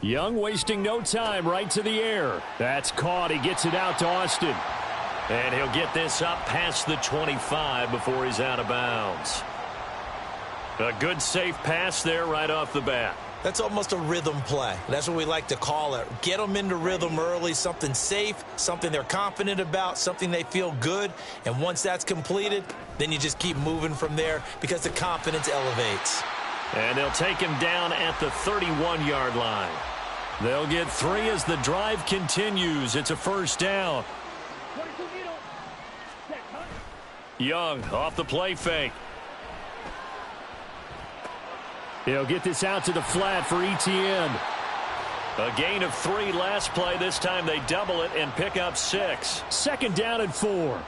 Young wasting no time, right to the air. That's caught. He gets it out to Austin. And he'll get this up past the 25 before he's out of bounds. A good safe pass there right off the bat. That's almost a rhythm play. That's what we like to call it. Get them into rhythm early, something safe, something they're confident about, something they feel good. And once that's completed, then you just keep moving from there because the confidence elevates. And they'll take him down at the 31-yard line. They'll get 3 as the drive continues. It's a first down. Young off the play fake. He'll get this out to the flat for ETN. A gain of 3 last play. This time they double it and pick up 6. Second down and 4.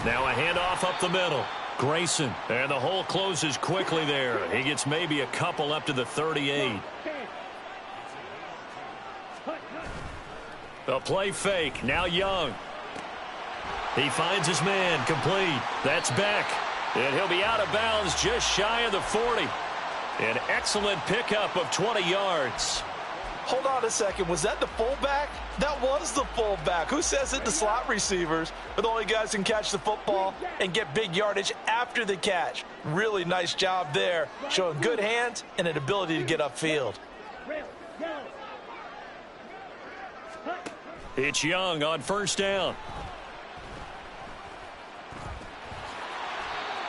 Now a handoff up the middle. Grayson. And the hole closes quickly there. He gets maybe a couple up to the 38. A play fake. Now Young. He finds his man. Complete. That's Beck. And he'll be out of bounds just shy of the 40. An excellent pickup of 20 yards. Hold on a second. Was that the fullback? That was the fullback. Who says it? The slot receivers are the only guys who can catch the football and get big yardage after the catch. Really nice job there, showing good hands and an ability to get upfield. It's Young on first down.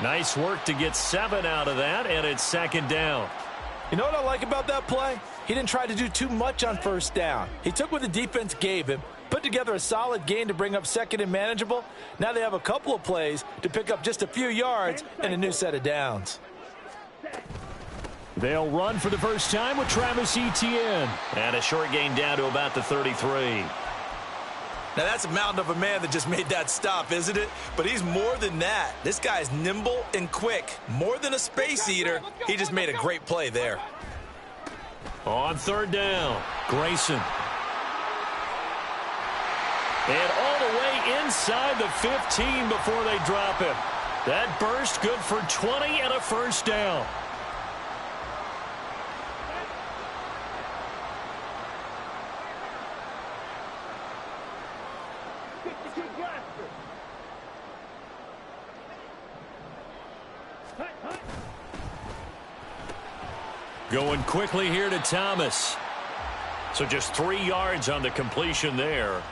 Nice work to get 7 out of that, and it's second down. You know what I like about that play? He didn't try to do too much on first down. He took what the defense gave him, put together a solid gain to bring up second and manageable. Now they have a couple of plays to pick up just a few yards and a new set of downs. They'll run for the first time with Travis Etienne. And a short gain down to about the 33. Now, that's a mountain of a man that just made that stop, isn't it? But he's more than that. This guy's nimble and quick. More than a space eater. He just made a great play there. On third down, Grayson. And all the way inside the 15 before they drop him. That burst good for 20 and a first down. Going quickly here to Thomas. So just 3 yards on the completion there.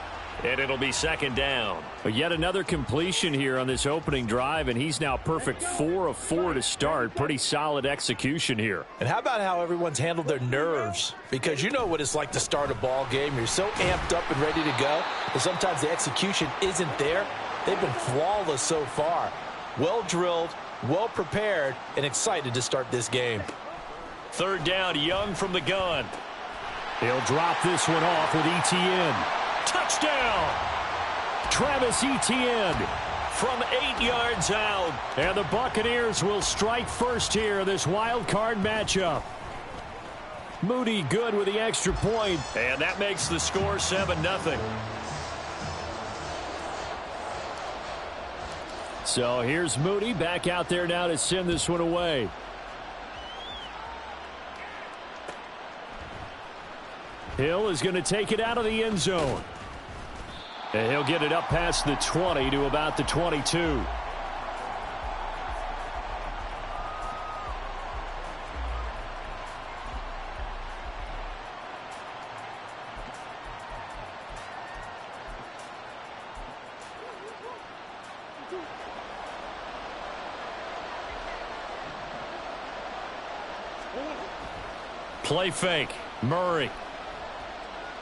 And it'll be second down. But yet another completion here on this opening drive, and he's now perfect 4 of 4 to start. Pretty solid execution here. And how about how everyone's handled their nerves? Because you know what it's like to start a ball game. You're so amped up and ready to go, but sometimes the execution isn't there. They've been flawless so far. Well drilled, well prepared, and excited to start this game. Third down, Young from the gun. He'll drop this one off with Etienne. Touchdown! Travis Etienne from 8 yards out. And the Buccaneers will strike first here in this wild card matchup. Moody good with the extra point. And that makes the score 7-0. So here's Moody back out there now to send this one away. Hill is going to take it out of the end zone. And he'll get it up past the 20 to about the 22. Play fake. Murray.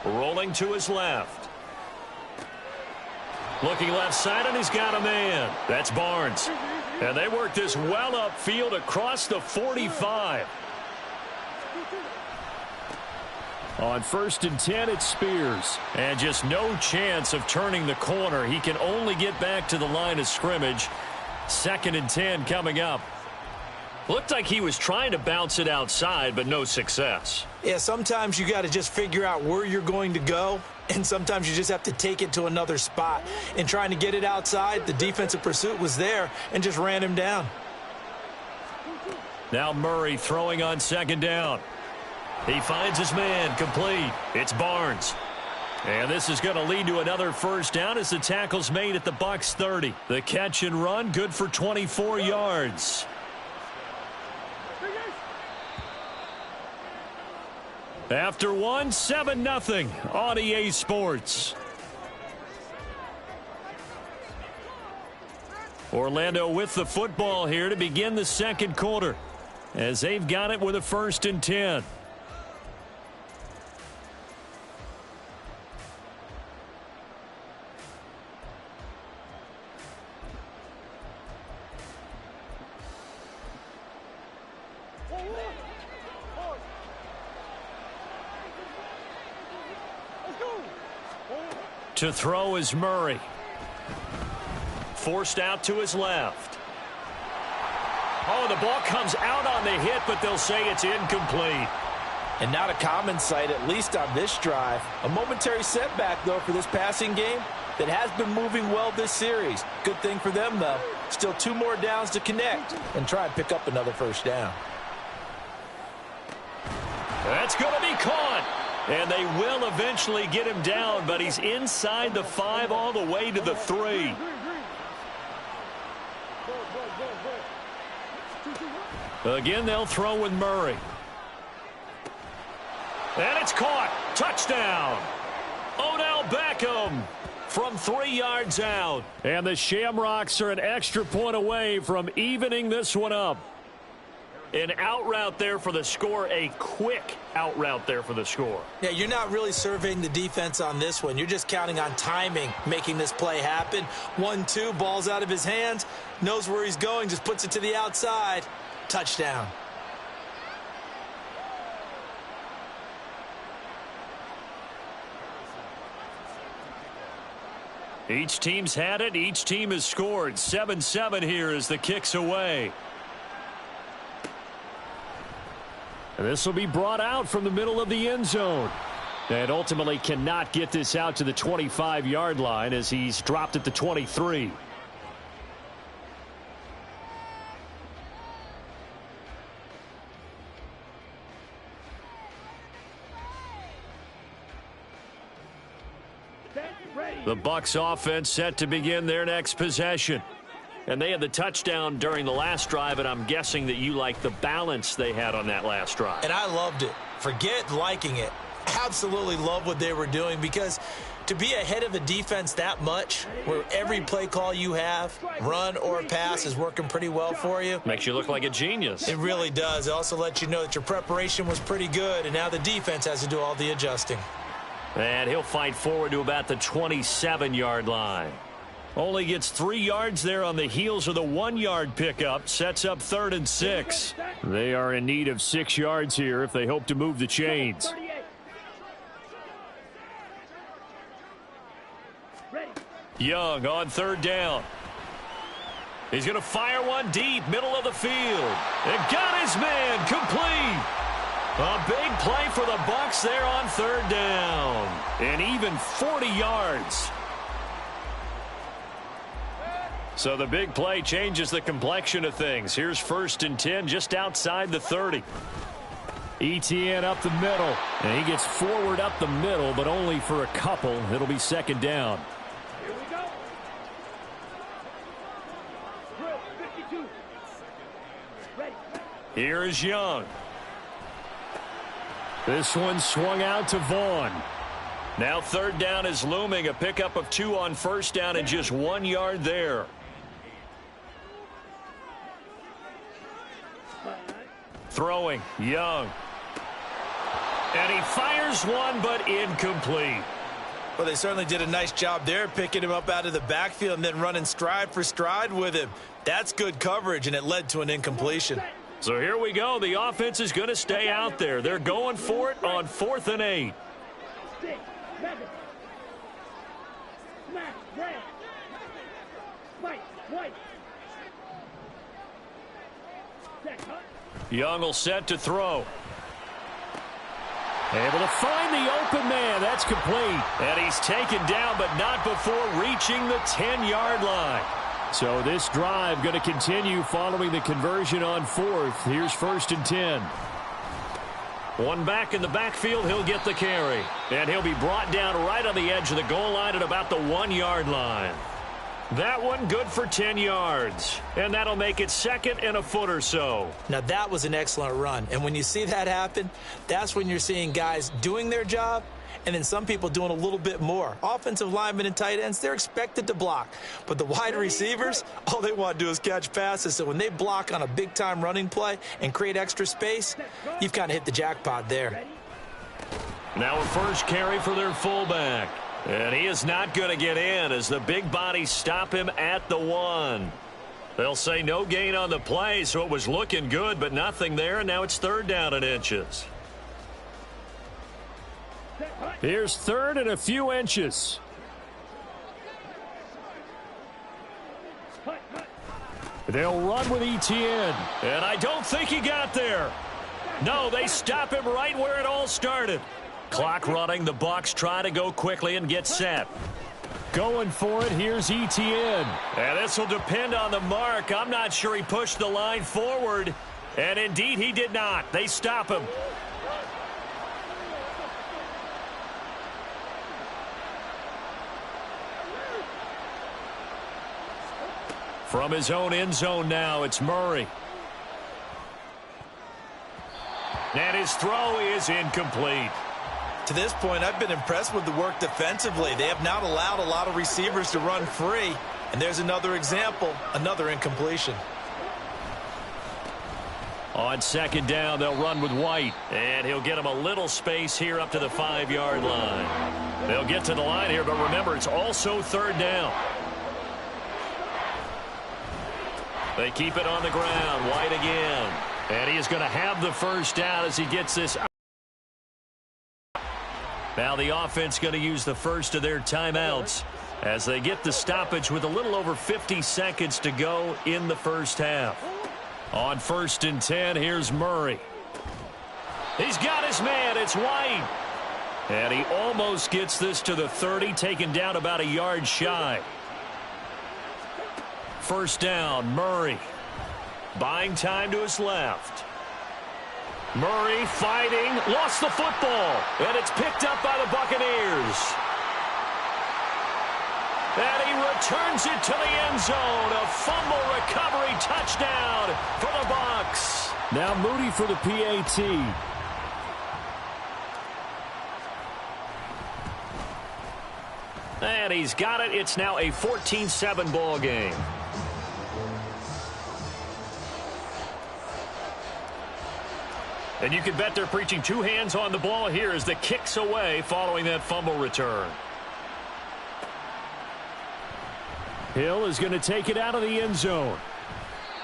Rolling to his left. Looking left side, and he's got a man. That's Barnes. And they work this well upfield across the 45. On first and 10, it's Spears. And just no chance of turning the corner. He can only get back to the line of scrimmage. Second and 10 coming up. Looked like he was trying to bounce it outside, but no success. Yeah, sometimes you got to just figure out where you're going to go, and sometimes you just have to take it to another spot. And trying to get it outside, the defensive pursuit was there and just ran him down. Now Murray throwing on second down. He finds his man, complete. It's Barnes. And this is going to lead to another first down as the tackle's made at the Bucs 30. The catch and run, good for 24 yards. After one, 7-0 on EA Sports. Orlando with the football here to begin the second quarter, as they've got it with a 1st and 10. To throw is Murray. Forced out to his left. Oh, the ball comes out on the hit, but they'll say it's incomplete. And not a common sight, at least on this drive. A momentary setback, though, for this passing game that has been moving well this series. Good thing for them, though. Still 2 more downs to connect and try and pick up another first down. That's going to be caught. And they will eventually get him down, but he's inside the 5 all the way to the 3. Again, they'll throw with Murray. And it's caught. Touchdown. Odell Beckham from 3 yards out. And the Shamrocks are an extra point away from evening this one up. An out route there for the score, a quick out route there for the score. Yeah, you're not really surveying the defense on this one. You're just counting on timing, making this play happen. 1-2, ball's out of his hands, knows where he's going, just puts it to the outside. Touchdown. Each team's had it. Each team has scored. 7-7 here as the kick's away. And this will be brought out from the middle of the end zone. And ultimately cannot get this out to the 25-yard line as he's dropped at the 23. The Bucs offense set to begin their next possession. And they had the touchdown during the last drive, and I'm guessing that you like the balance they had on that last drive. And I loved it. Forget liking it. Absolutely love what they were doing, because to be ahead of a defense that much, where every play call you have, run or pass, is working pretty well for you. Makes you look like a genius. It really does. It also lets you know that your preparation was pretty good, and now the defense has to do all the adjusting. And he'll fight forward to about the 27-yard line. Only gets 3 yards there on the heels of the 1-yard pickup. Sets up 3rd and 6. They are in need of 6 yards here if they hope to move the chains. Young on 3rd down. He's going to fire one deep, middle of the field. And got his man, complete. A big play for the Bucs there on 3rd down. And even 40 yards. So the big play changes the complexion of things. Here's 1st and 10 just outside the 30. ETN up the middle. And he gets forward up the middle, but only for a couple. It'll be 2nd down. Here we go. Drill 52. Ready. Here is Young. This one swung out to Vaughn. Now 3rd down is looming. A pickup of 2 on 1st down and just 1 yard there. Throwing, Young. And he fires one, but incomplete. Well, they certainly did a nice job there, picking him up out of the backfield and then running stride for stride with him. That's good coverage, and it led to an incompletion. So here we go. The offense is going to stay out there. They're going for it on 4th and 8. 6, 7. Smash, red. Fight, white. Set, cut. Young will set to throw. Able to find the open man. That's complete. And he's taken down, but not before reaching the 10-yard line. So this drive going to continue following the conversion on fourth. Here's 1st and 10. One back in the backfield. He'll get the carry. And he'll be brought down right on the edge of the goal line at about the 1-yard line. That one good for 10 yards. And that'll make it 2nd and a foot or so. Now, that was an excellent run. And when you see that happen, that's when you're seeing guys doing their job and then some people doing a little bit more. Offensive linemen and tight ends, they're expected to block. But the wide receivers, all they want to do is catch passes. So when they block on a big-time running play and create extra space, you've kind of hit the jackpot there. Now a first carry for their fullback. And he is not going to get in as the big bodies stop him at the 1. They'll say no gain on the play, so it was looking good, but nothing there, and now it's 3rd down and inches. Here's 3rd and a few inches. They'll run with ETN, and I don't think he got there. No, they stop him right where it all started. Clock running. The Bucs try to go quickly and get set. Going for it. Here's ETN. And this will depend on the mark. I'm not sure he pushed the line forward. And indeed, he did not. They stop him. From his own end zone now, it's Murray. And his throw is incomplete. To this point, I've been impressed with the work defensively. They have not allowed a lot of receivers to run free. And there's another example, another incompletion. On 2nd down, they'll run with White. And he'll get him a little space here up to the 5-yard line. They'll get to the line here, but remember, it's also 3rd down. They keep it on the ground. White again. And he is going to have the first down as he gets this. Now the offense going to use the first of their timeouts as they get the stoppage with a little over 50 seconds to go in the first half. On 1st and 10, here's Murray. He's got his man. It's White. And he almost gets this to the 30, taken down about a yard shy. 1st down, Murray. Buying time to his left. Murray fighting, lost the football, and it's picked up by the Buccaneers. And he returns it to the end zone. A fumble recovery touchdown for the Bucs. Now Moody for the PAT. And he's got it. It's now a 14-7 ball game. And you can bet they're preaching 2 hands on the ball here as the kick's away following that fumble return. Hill is going to take it out of the end zone.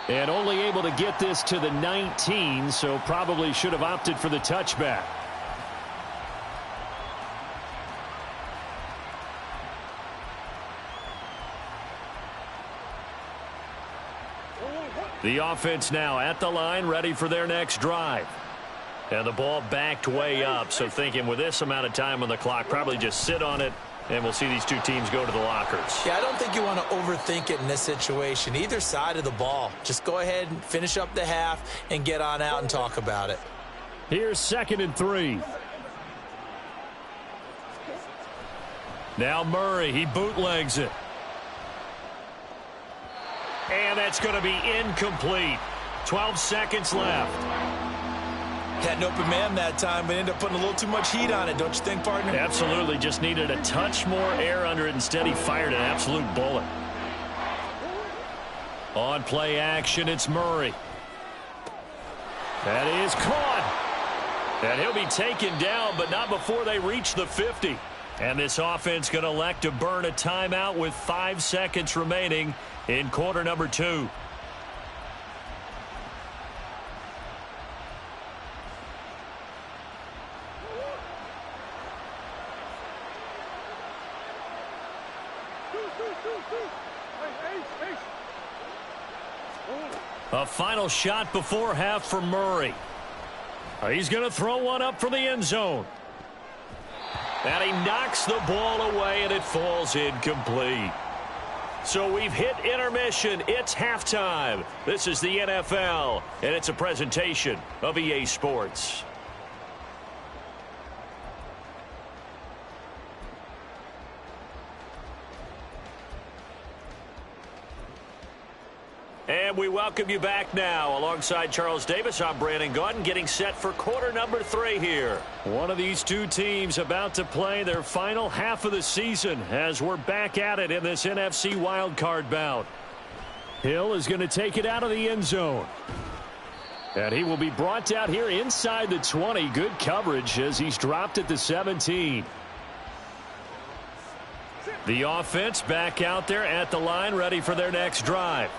And only able to get this to the 19, so probably should have opted for the touchback. The offense now at the line, ready for their next drive. And the ball backed way up, so thinking with this amount of time on the clock, probably just sit on it, and we'll see these two teams go to the lockers. Yeah, I don't think you want to overthink it in this situation. Either side of the ball. Just go ahead and finish up the half and get on out and talk about it. Here's 2nd and 3. Now Murray, he bootlegs it. And that's going to be incomplete. 12 seconds left. Had an open man that time, but ended up putting a little too much heat on it, don't you think, partner? Absolutely. Just needed a touch more air under it. Instead, he fired an absolute bullet. On play action, it's Murray. That is caught. And he'll be taken down, but not before they reach the 50. And this offense going to elect to burn a timeout with 5 seconds remaining in quarter number 2. A final shot before half for Murray. He's going to throw one up from the end zone. And he knocks the ball away, and it falls incomplete. So we've hit intermission. It's halftime. This is the NFL, and it's a presentation of EA Sports. And we welcome you back now. Alongside Charles Davis, I'm Brandon Gaudin, getting set for quarter number 3 here. One of these two teams about to play their final half of the season as we're back at it in this NFC Wildcard bout. Hill is going to take it out of the end zone. And he will be brought out here inside the 20. Good coverage as he's dropped at the 17. The offense back out there at the line, ready for their next drive.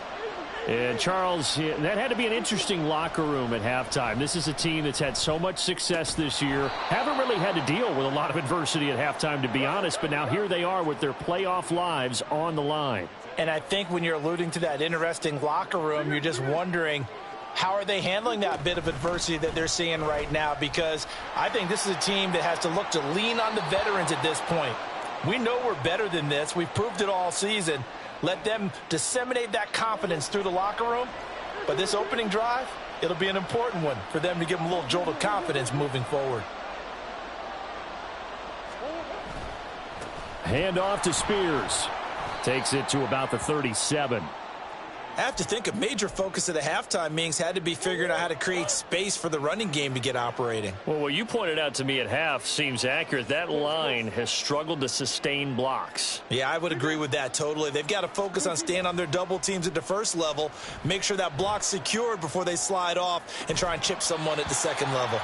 And, Charles, that had to be an interesting locker room at halftime. This is a team that's had so much success this year. Haven't really had to deal with a lot of adversity at halftime, to be honest. But now here they are with their playoff lives on the line. And I think when you're alluding to that interesting locker room, you're just wondering, how are they handling that bit of adversity that they're seeing right now? Because I think this is a team that has to look to lean on the veterans at this point. We know we're better than this. We've proved it all season. Let them disseminate that confidence through the locker room. But this opening drive, it'll be an important one for them to give them a little jolt of confidence moving forward. Hand off to Spears. Takes it to about the 37. I have to think a major focus of the halftime meetings had to be figuring out how to create space for the running game to get operating. Well, what you pointed out to me at half seems accurate. That line has struggled to sustain blocks. Yeah, I would agree with that totally. They've got to focus on staying on their double teams at the first level, make sure that block's secured before they slide off and try and chip someone at the second level.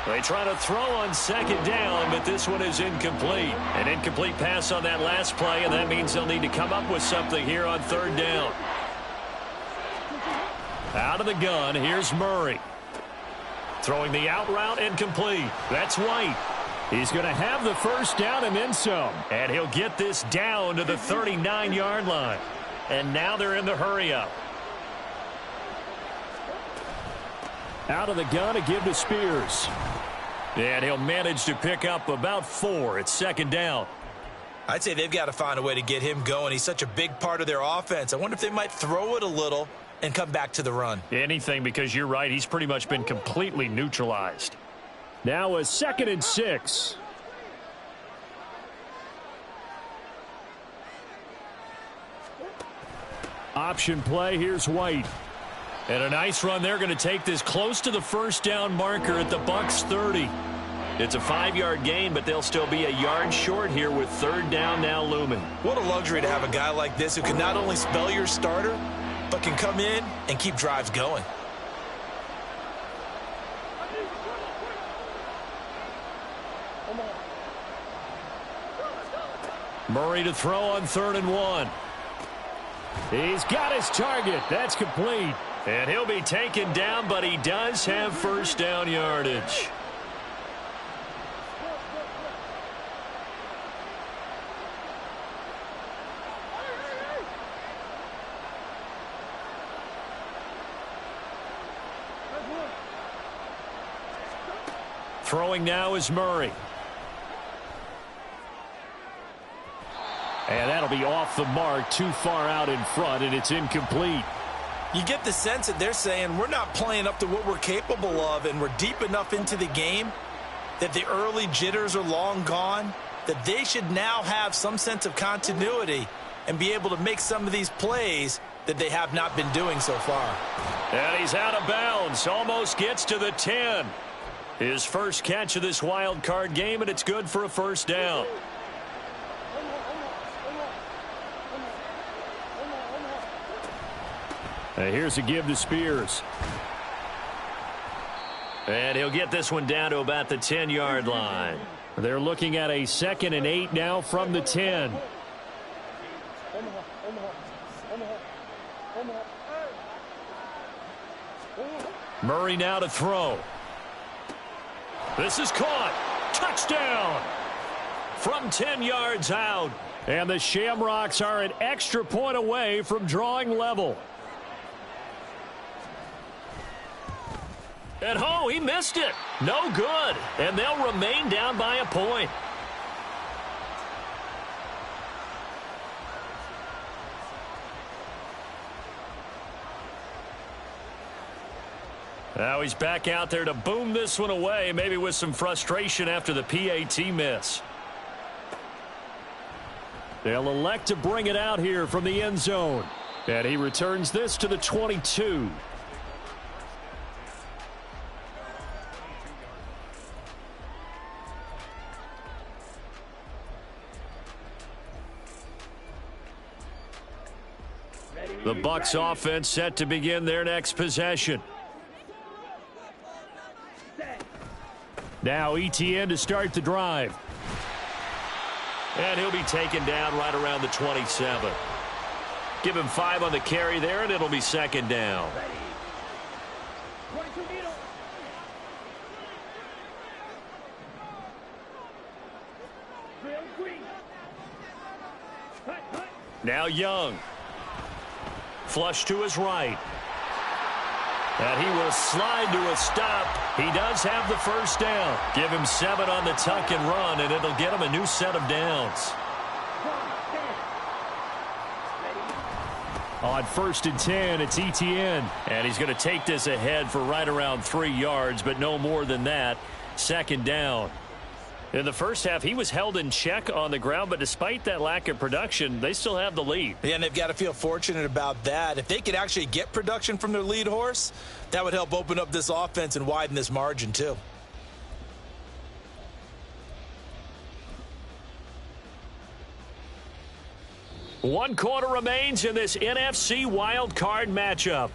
They try to throw on second down, but this one is incomplete. An incomplete pass on that last play, and that means they'll need to come up with something here on third down. Out of the gun, here's Murray. Throwing the out route, incomplete. That's White. He's going to have the first down and then some. And he'll get this down to the 39-yard line. And now they're in the hurry-up. Out of the gun to give to Spears. And he'll manage to pick up about 4. It's second down. I'd say they've got to find a way to get him going. He's such a big part of their offense. I wonder if they might throw it a little and come back to the run. Anything, because you're right. He's pretty much been completely neutralized. Now a 2nd and 6. Option play. Here's White. And a nice run. They're going to take this close to the first down marker at the Bucs 30. It's a 5-yard gain, but they'll still be a yard short here with third down now looming. What a luxury to have a guy like this who can not only spell your starter, but can come in and keep drives going. Murray to throw on 3rd and 1. He's got his target. That's complete. And he'll be taken down, but he does have first down yardage. Throwing now is Murray. And that'll be off the mark, too far out in front, and it's incomplete. You get the sense that they're saying we're not playing up to what we're capable of, and we're deep enough into the game that the early jitters are long gone, that they should now have some sense of continuity and be able to make some of these plays that they have not been doing so far. And he's out of bounds, almost gets to the 10. His first catch of this wild card game, and it's good for a first down. Here's a give to Spears. And he'll get this one down to about the 10-yard line. They're looking at a 2nd and 8 now from the 10. Murray now to throw. This is caught. Touchdown. From 10 yards out. And the Shamrocks are an extra point away from drawing level. And oh, he missed it. No good. And they'll remain down by a point. Now he's back out there to boom this one away, maybe with some frustration after the PAT miss. They'll elect to bring it out here from the end zone. And he returns this to the 22. The Bucs offense set to begin their next possession. Now ETN to start the drive. And he'll be taken down right around the 27. Give him 5 on the carry there, and it'll be second down. Now Young. Flush to his right. And he will slide to a stop. He does have the first down. Give him 7 on the tuck and run, and it'll get him a new set of downs. On 1st and 10, it's ETN. And he's going to take this ahead for right around 3 yards, but no more than that. Second down. In the first half, he was held in check on the ground, but despite that lack of production, they still have the lead. Yeah, and they've got to feel fortunate about that. If they could actually get production from their lead horse, that would help open up this offense and widen this margin too. One quarter remains in this NFC Wildcard matchup.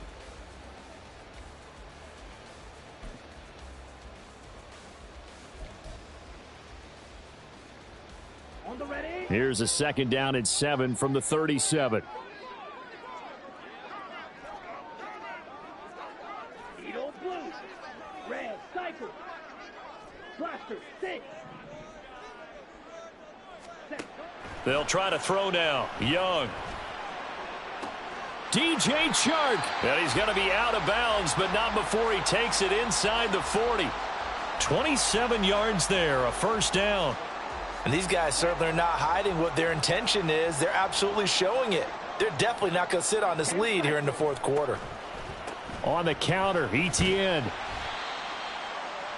Here's a second down and 7 from the 37. Red, cycle. Blaster, stick. They'll try to throw now. Young. DJ Chark. And he's going to be out of bounds, but not before he takes it inside the 40. 27 yards there, a first down. And these guys certainly are not hiding what their intention is. They're absolutely showing it. They're definitely not going to sit on this lead here in the fourth quarter. On the counter, ETN.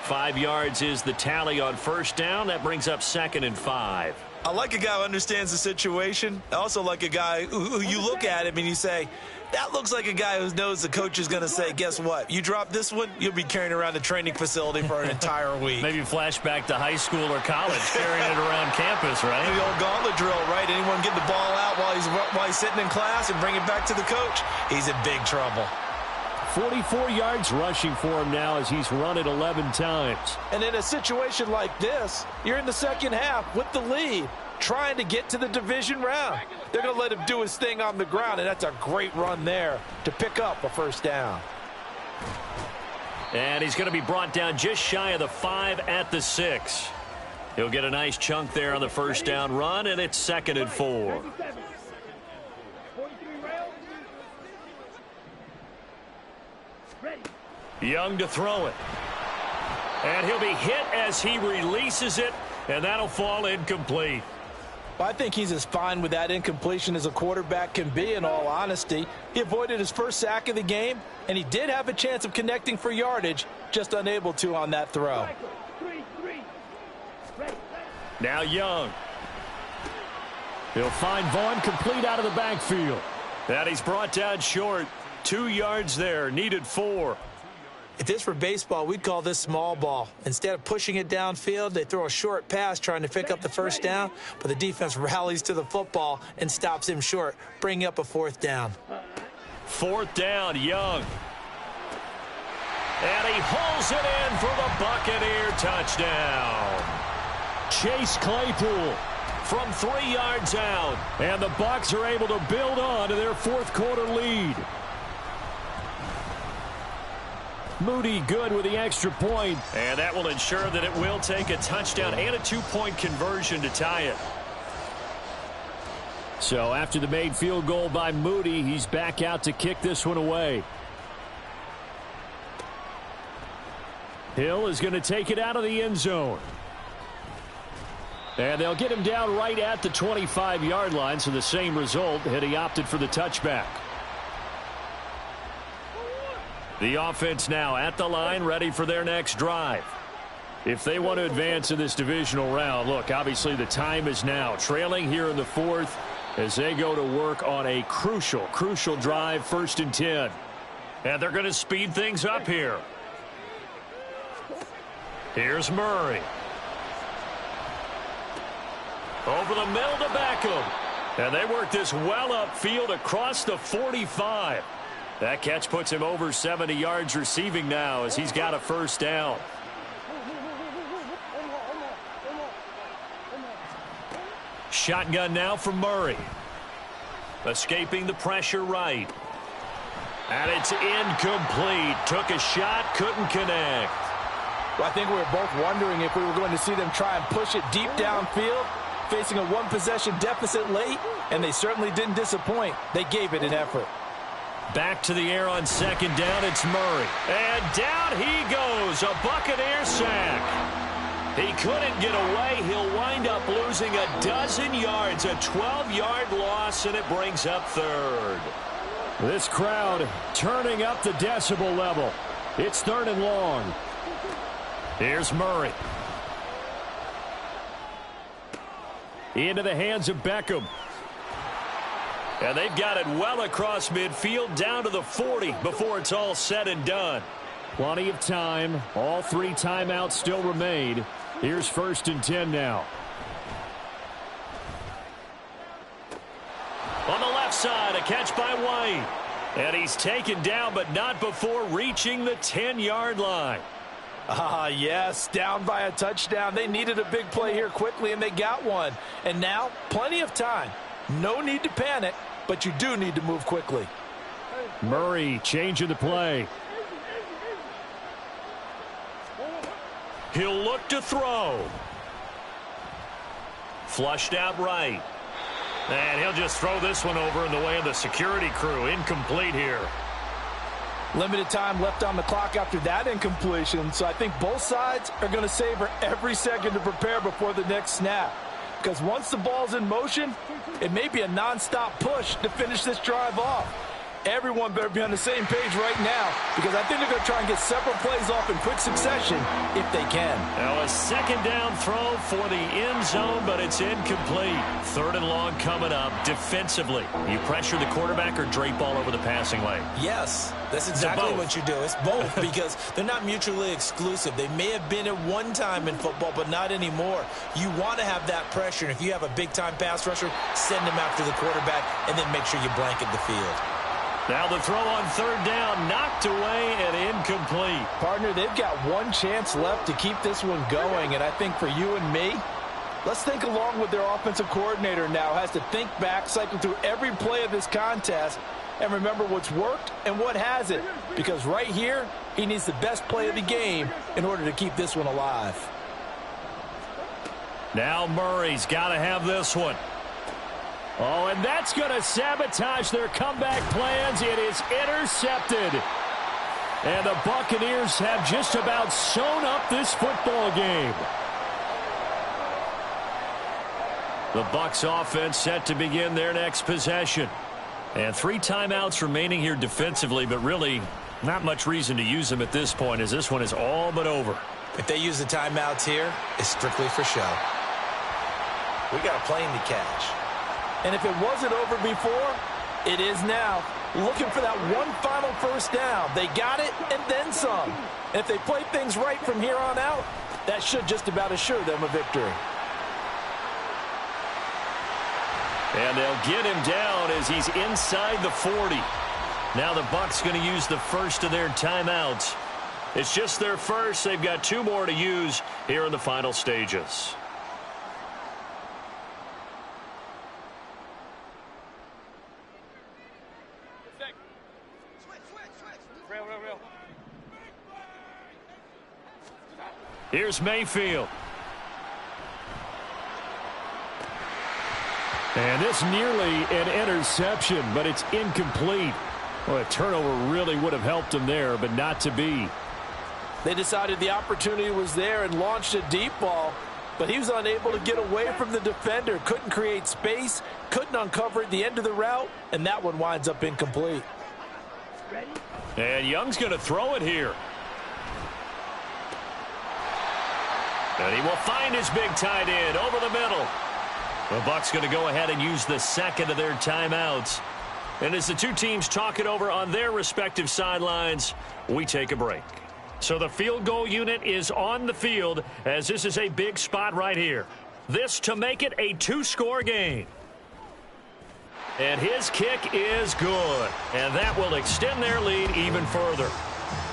5 yards is the tally on first down. That brings up 2nd and 5. I like a guy who understands the situation. I also like a guy who you look at him and you say, that looks like a guy who knows the coach is going to say, guess what? You drop this one, you'll be carrying around the training facility for an entire week. Maybe flashback to high school or college, carrying it around campus, right? The old gauntlet drill, right? Anyone get the ball out while he's sitting in class and bring it back to the coach? He's in big trouble. 44 yards rushing for him now as he's run it 11 times. And in a situation like this, you're in the second half with the lead, trying to get to the division round. They're going to let him do his thing on the ground, and that's a great run there to pick up a first down. And he's going to be brought down just shy of the 5 at the 6. He'll get a nice chunk there on the first down run, and it's 2nd and 4. Young to throw it. And he'll be hit as he releases it, and that'll fall incomplete. Well, I think he's as fine with that incompletion as a quarterback can be, in all honesty. He avoided his first sack of the game, and he did have a chance of connecting for yardage, just unable to on that throw. Now Young. He'll find Vaughn complete out of the backfield. And he's brought down short. 2 yards there, needed 4. If this were baseball, we'd call this small ball. Instead of pushing it downfield, they throw a short pass trying to pick up the first down, but the defense rallies to the football and stops him short, bringing up a 4th down. 4th down, Young. And he hauls it in for the Buccaneer touchdown. Chase Claypool from 3 yards out. And the Bucs are able to build on to their fourth quarter lead. Moody good with the extra point. And that will ensure that it will take a touchdown and a 2-point conversion to tie it. So after the made field goal by Moody, he's back out to kick this one away. Hill is going to take it out of the end zone. And they'll get him down right at the 25-yard line, so the same result had he opted for the touchback. The offense now at the line, ready for their next drive. If they want to advance in this divisional round, look, obviously the time is now. Trailing here in the fourth as they go to work on a crucial drive, 1st and 10. And they're going to speed things up here. Here's Murray. Over the middle to Beckham. And they work this well upfield across the 45. That catch puts him over 70 yards receiving now as he's got a 1st down. Shotgun now from Murray. Escaping the pressure right. And it's incomplete. Took a shot, couldn't connect. Well, I think we were both wondering if we were going to see them try and push it deep downfield, facing a 1-possession deficit late, and they certainly didn't disappoint. They gave it an effort. Back to the air on 2nd down, it's Murray. And down he goes, a Buccaneer sack. He couldn't get away. He'll wind up losing a dozen yards, a 12-yard loss, and it brings up 3rd. This crowd turning up the decibel level. It's 3rd and long. Here's Murray. Into the hands of Beckham. And they've got it well across midfield down to the 40 before it's all said and done. Plenty of time. All 3 timeouts still remain. Here's 1st and 10 now. On the left side, a catch by White. And he's taken down, but not before reaching the 10-yard line. Yes, down by a touchdown. They needed a big play here quickly, and they got one. And now, plenty of time. No need to panic, but you do need to move quickly. Murray changing the play. He'll look to throw. Flushed out right. And he'll just throw this one over in the way of the security crew. Incomplete here. Limited time left on the clock after that incompletion, so I think both sides are going to savor every second to prepare before the next snap. Because once the ball's in motion, it may be a nonstop push to finish this drive off. Everyone better be on the same page right now, because I think they're going to try and get several plays off in quick succession if they can. Now a 2nd down throw for the end zone, but it's incomplete. 3rd and long coming up defensively. You pressure the quarterback or drape all over the passing lane? Yes, that's exactly what you do. It's both because they're not mutually exclusive. They may have been at one time in football, but not anymore. You want to have that pressure, and if you have a big-time pass rusher, send him after the quarterback, and then make sure you blanket the field. Now the throw on 3rd down, knocked away and incomplete. Partner, they've got one chance left to keep this one going, and I think for you and me, let's think along with their offensive coordinator now. Has to think back, cycle through every play of this contest, and remember what's worked and what hasn't. Because right here, he needs the best play of the game in order to keep this one alive. Now Murray's got to have this one. Oh, and that's going to sabotage their comeback plans. It is intercepted. And the Buccaneers have just about sewn up this football game. The Bucs offense set to begin their next possession. And 3 timeouts remaining here defensively, but really not much reason to use them at this point, as this one is all but over. If they use the timeouts here, it's strictly for show. We got a plane to catch. And if it wasn't over before, it is now. Looking for that one final 1st down. They got it and then some. And if they play things right from here on out, that should just about assure them a victory. And they'll get him down as he's inside the 40. Now the Bucs going to use the first of their timeouts. It's just their first. They've got 2 more to use here in the final stages. Here's Mayfield. And this nearly an interception, but it's incomplete. Well, a turnover really would have helped him there, but not to be. They decided the opportunity was there and launched a deep ball, but he was unable to get away from the defender. Couldn't create space, couldn't uncover at the end of the route, and that one winds up incomplete. Ready? And Young's going to throw it here. And he will find his big tight end over the middle. The Bucs going to go ahead and use the second of their timeouts. And as the two teams talk it over on their respective sidelines, we take a break. So the field goal unit is on the field as this is a big spot right here. This to make it a two-score game. And his kick is good. And that will extend their lead even further.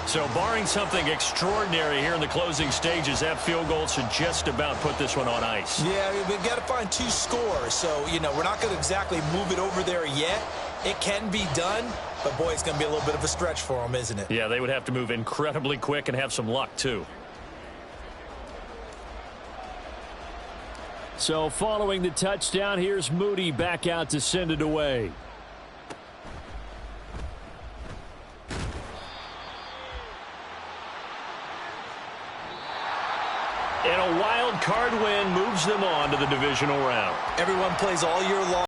So barring something extraordinary here in the closing stages, that field goal should just about put this one on ice. Yeah, we've got to find two scores. So, you know, we're not going to exactly move it over there yet. It can be done, but, boy, it's going to be a little bit of a stretch for them, isn't it? Yeah, they would have to move incredibly quick and have some luck, too. So following the touchdown, here's Moody back out to send it away. And a wild card win moves them on to the divisional round. Everyone plays all year long.